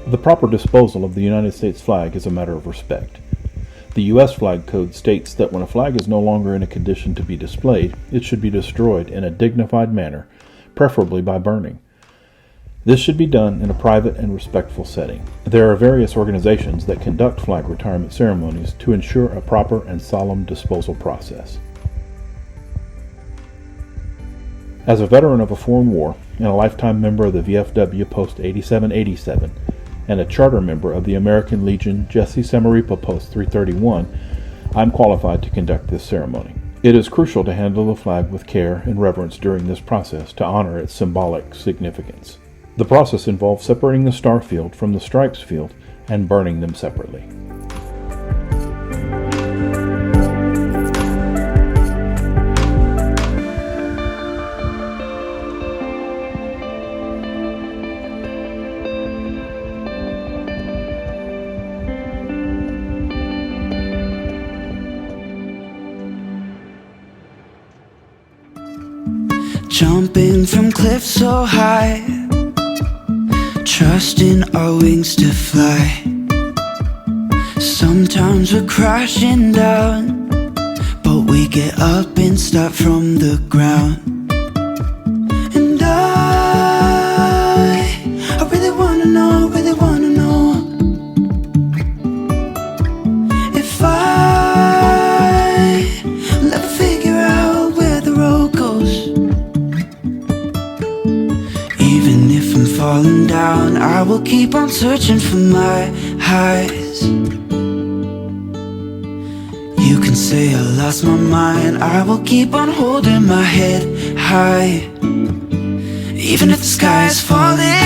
The proper disposal of the United States flag is a matter of respect. The U.S. Flag Code states that when a flag is no longer in a condition to be displayed, it should be destroyed in a dignified manner, preferably by burning. This should be done in a private and respectful setting. There are various organizations that conduct flag retirement ceremonies to ensure a proper and solemn disposal process. As a veteran of a foreign war and a lifetime member of the VFW Post 8787 and a charter member of the American Legion Jesse Samaripa Post 331, I'm qualified to conduct this ceremony. It is crucial to handle the flag with care and reverence during this process to honor its symbolic significance. The process involves separating the star field from the stripes field and burning them separately. Jumping from cliffs so high, trusting our wings to fly. Sometimes we're crashing down, but we get up and start from the ground. And I really wanna know, if I'll ever figure out where the road goes. Even if I'm falling down, I will keep on searching for my highs. You can say I lost my mind, I will keep on holding my head high. Even if the sky is falling